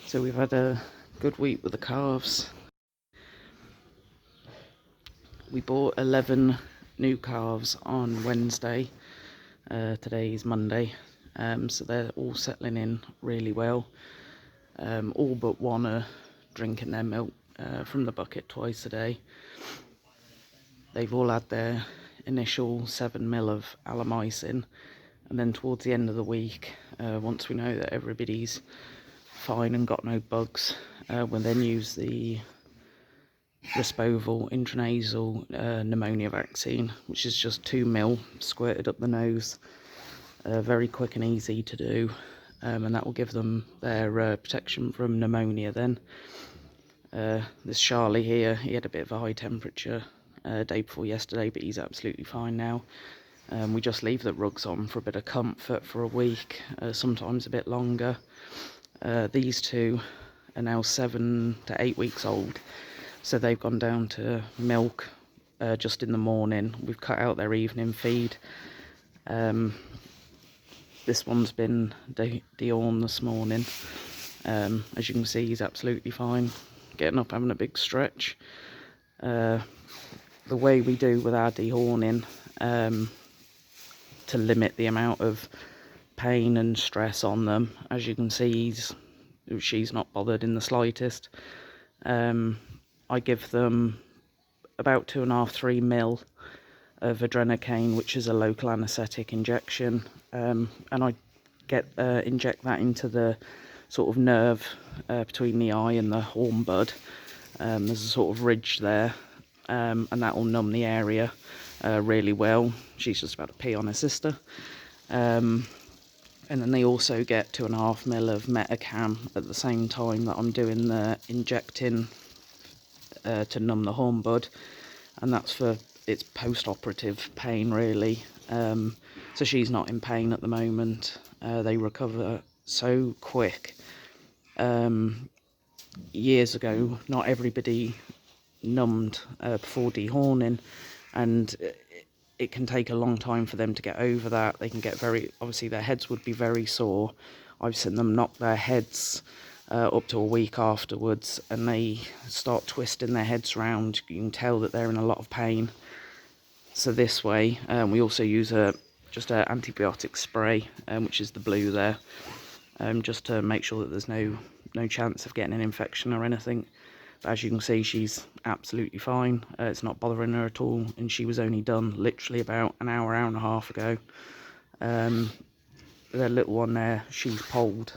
So we've had a good week with the calves. We bought 11 new calves on Wednesday. Today is Monday, so they're all settling in really well. All but one are drinking their milk from the bucket twice a day. They've all had their initial 7 ml of Alomycin, and then towards the end of the week, once we know that everybody's fine and got no bugs, we'll then use the Rispoval intranasal pneumonia vaccine, which is just 2 ml squirted up the nose. Very quick and easy to do, and that will give them their protection from pneumonia then. This Charlie here, he had a bit of a high temperature day before yesterday, but he's absolutely fine now. We just leave the rugs on for a bit of comfort for a week, sometimes a bit longer. These two are now 7 to 8 weeks old, so they've gone down to milk just in the morning. We've cut out their evening feed. This one's been deorned this morning. As you can see, he's absolutely fine, getting up, having a big stretch. The way we do with our dehorning, to limit the amount of pain and stress on them, as you can see, she's not bothered in the slightest. I give them about 2.5–3 ml of adrenocane, which is a local anaesthetic injection, and I inject that into the sort of nerve between the eye and the horn bud. There's a sort of ridge there, and that will numb the area really well. She's just about to pee on her sister. And then they also get 2.5 ml of Metacam at the same time that I'm doing the injecting to numb the horn bud, and that's for its post-operative pain really. So she's not in pain at the moment. They recover so quick. Years ago, not everybody numbed before dehorning, and it can take a long time for them to get over that. They can get obviously their heads would be very sore. I've seen them knock their heads up to a week afterwards, and they start twisting their heads round. You can tell that they're in a lot of pain. So this way, we also use just an antibiotic spray, which is the blue there, just to make sure that there's no chance of getting an infection or anything. But as you can see, she's absolutely fine. It's not bothering her at all, and she was only done literally about an hour and a half ago. The little one there, she's polled,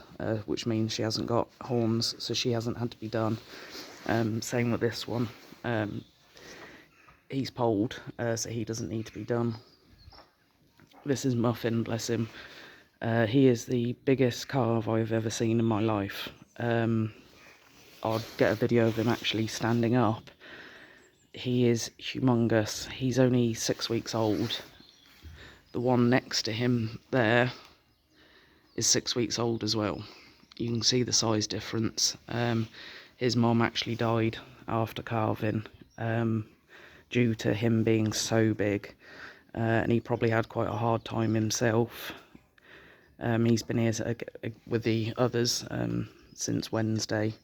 which means she hasn't got horns, so she hasn't had to be done. Same with this one. He's polled, so he doesn't need to be done. This is Muffin, bless him. He is the biggest calf I've ever seen in my life. I'll get a video of him actually standing up. He is humongous. He's only 6 weeks old. The one next to him there is 6 weeks old as well. You can see the size difference. His mom actually died after calving, due to him being so big, and he probably had quite a hard time himself. He's been here with the others since Wednesday,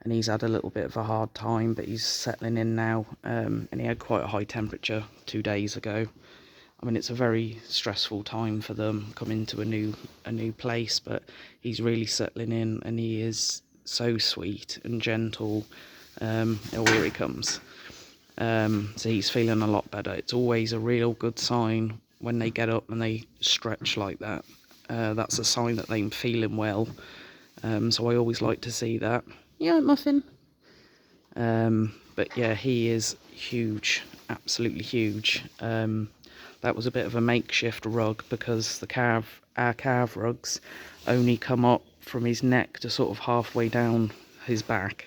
and he's had a little bit of a hard time, but he's settling in now, and he had quite a high temperature 2 days ago. I mean, it's a very stressful time for them coming to a new place, but he's really settling in, and he is so sweet and gentle. Oh, here he comes. So he's feeling a lot better. It's always a real good sign when they get up and they stretch like that. That's a sign that they're feeling well. So I always like to see that. Yeah, Muffin. But yeah, he is huge, absolutely huge. That was a bit of a makeshift rug, because our calf rugs only come up from his neck to sort of halfway down his back.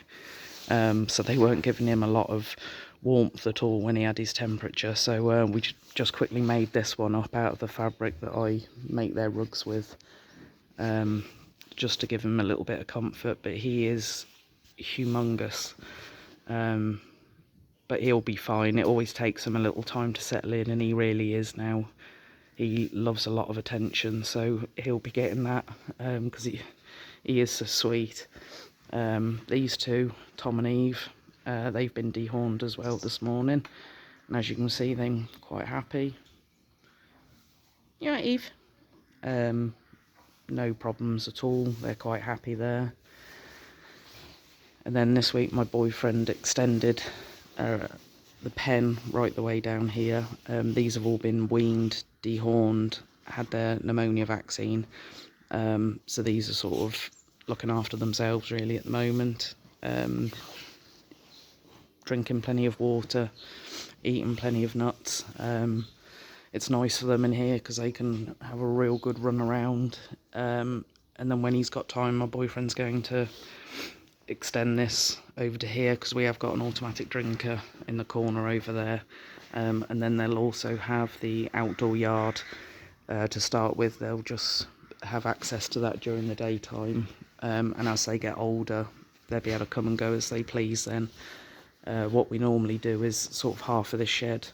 So they weren't giving him a lot of warmth at all when he had his temperature. So we just quickly made this one up out of the fabric that I make their rugs with, just to give him a little bit of comfort. But he is humongous. But he'll be fine. It always takes him a little time to settle in, and he really is now. He loves a lot of attention, so he'll be getting that, because he is so sweet. These two, Tom and Eve, they've been dehorned as well this morning, and as you can see, they're quite happy. Yeah, Eve. No problems at all, they're quite happy there. And then this week my boyfriend extended the pen right the way down here. These have all been weaned, dehorned, had their pneumonia vaccine, so these are sort of looking after themselves really at the moment, drinking plenty of water, eating plenty of nuts. It's nice for them in here because they can have a real good run around, and then when he's got time, my boyfriend's going to extend this over to here because we have got an automatic drinker in the corner over there, and then they'll also have the outdoor yard to start with. They'll just have access to that during the daytime, and as they get older they'll be able to come and go as they please then. What we normally do is sort of half of the shed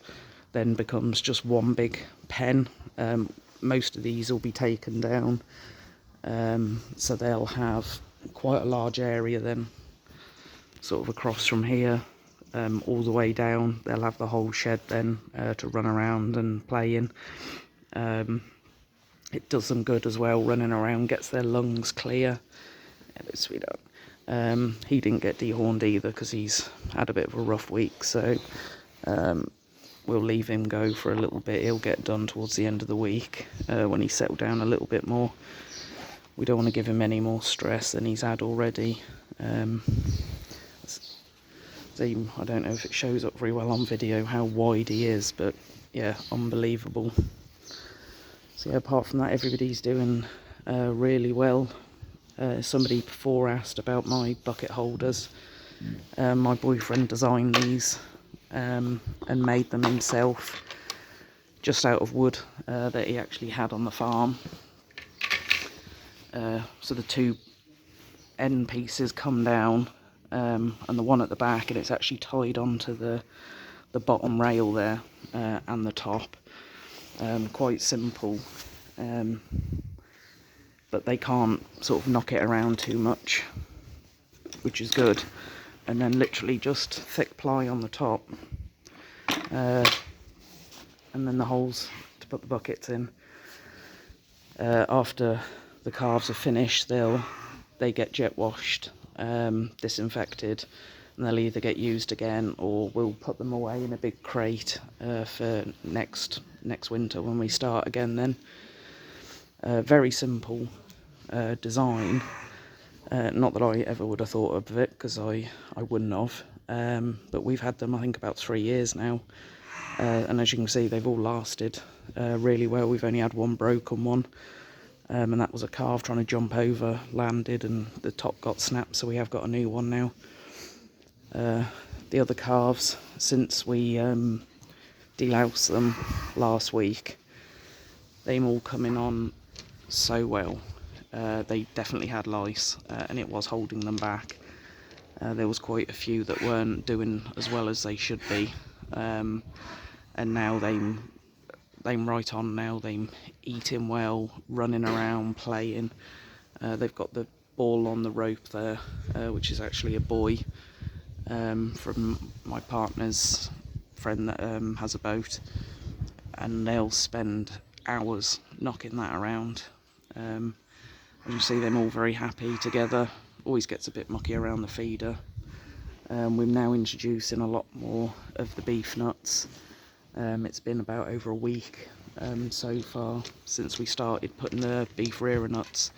then becomes just one big pen. Most of these will be taken down, so they'll have quite a large area then, sort of across from here all the way down. They'll have the whole shed then to run around and play in. It does them good as well, running around, gets their lungs clear. Hello, sweetheart. He didn't get dehorned either because he's had a bit of a rough week, so we'll leave him go for a little bit. He'll get done towards the end of the week when he's settled down a little bit more. We don't want to give him any more stress than he's had already. I don't know if it shows up very well on video how wide he is, but yeah, unbelievable. So yeah, apart from that, everybody's doing really well. Somebody before asked about my bucket holders. My boyfriend designed these and made them himself, just out of wood that he actually had on the farm. So the two end pieces come down, and the one at the back, and it's actually tied onto the bottom rail there and the top. Quite simple, but they can't sort of knock it around too much, which is good. And then literally just thick ply on the top, and then the holes to put the buckets in. After the calves are finished, they get jet washed, disinfected, and they'll either get used again or we'll put them away in a big crate for next winter when we start again then. Very simple design, not that I ever would have thought of it because I wouldn't have, but we've had them I think about 3 years now, and as you can see they've all lasted really well. We've only had one broken one, and that was a calf trying to jump over, landed, and the top got snapped, so we have got a new one now. The other calves, since we deloused them last week, they've all coming on so well. They definitely had lice, and it was holding them back. There was quite a few that weren't doing as well as they should be, and now they're right on now. They're eating well, running around, playing. They've got the ball on the rope there, which is actually a boy from my partner's friend that has a boat, and they'll spend hours knocking that around. And you see them all very happy together. Always gets a bit mucky around the feeder. We're now introducing a lot more of the beef nuts. It's been about over a week so far since we started putting the beef rearer nuts,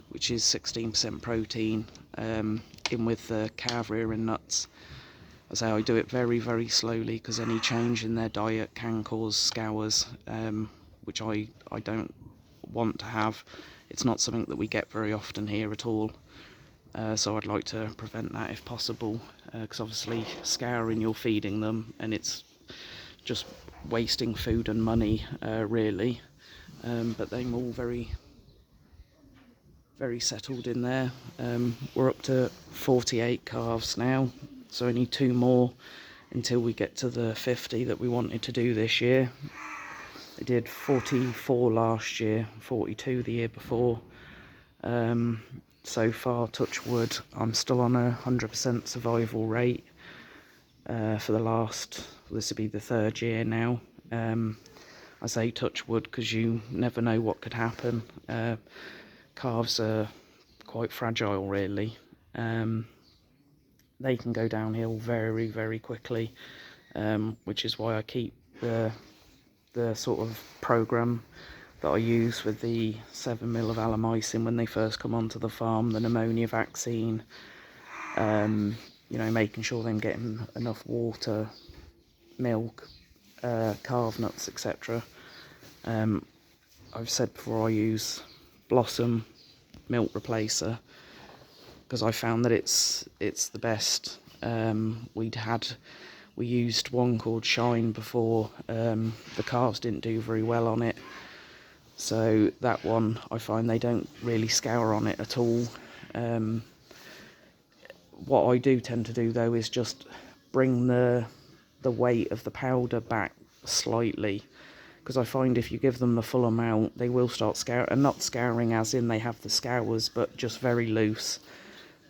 which is 16% protein, in with the calf rearing nuts. As I say, I do it very, very slowly because any change in their diet can cause scours, which I don't want to have. It's not something that we get very often here at all, so I'd like to prevent that if possible, because obviously scouring, you're feeding them and it's just wasting food and money really, but they're all very, very settled in there. We're up to 48 calves now, so only 2 more until we get to the 50 that we wanted to do this year. I did 44 last year, 42 the year before, so far, touch wood, I'm still on 100% survival rate for the last, this will be the 3rd year now. I say touch wood because you never know what could happen. Calves are quite fragile, really. They can go downhill very, very quickly, which is why I keep the sort of program that I use with the 7 ml of Alamycin when they first come onto the farm, the pneumonia vaccine, you know, making sure they're getting enough water, milk, calf nuts, etc. I've said before I use Blossom milk replacer because I found that it's the best. We used one called Shine before. The calves didn't do very well on it, so that one I find they don't really scour on it at all. What I do tend to do though is just bring the weight of the powder back slightly, because I find if you give them the full amount they will start scouring, and not scouring as in they have the scours, but just very loose.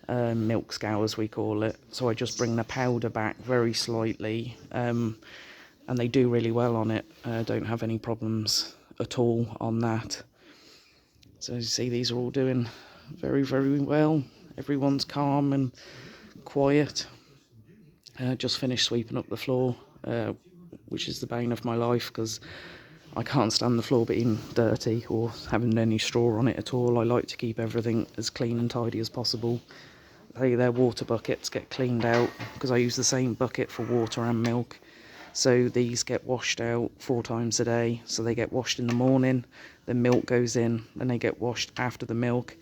Milk scours we call it. So I just bring the powder back very slightly, and they do really well on it. Don't have any problems at all on that. So as you see, these are all doing very, very well. Everyone's calm and quiet. Just finished sweeping up the floor, which is the bane of my life because I can't stand the floor being dirty or having any straw on it at all. I like to keep everything as clean and tidy as possible. Their water buckets get cleaned out because I use the same bucket for water and milk. So these get washed out 4 times a day. So they get washed in the morning, then milk goes in, then they get washed after the milk,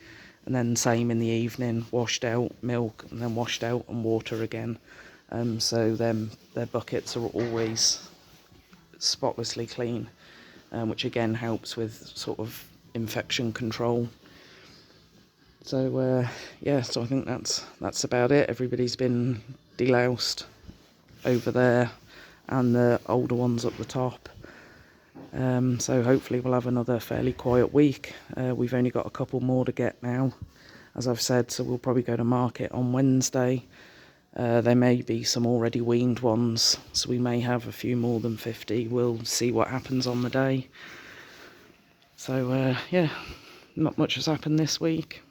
and then same in the evening, washed out, milk, and then washed out and water again. So their buckets are always spotlessly clean, which again helps with sort of infection control. So yeah, so I think that's about it. Everybody's been deloused over there, and the older ones up the top. So hopefully we'll have another fairly quiet week. We've only got a couple more to get now, as I've said, so we'll probably go to market on Wednesday. There may be some already weaned ones, so we may have a few more than 50. We'll see what happens on the day. So yeah, not much has happened this week.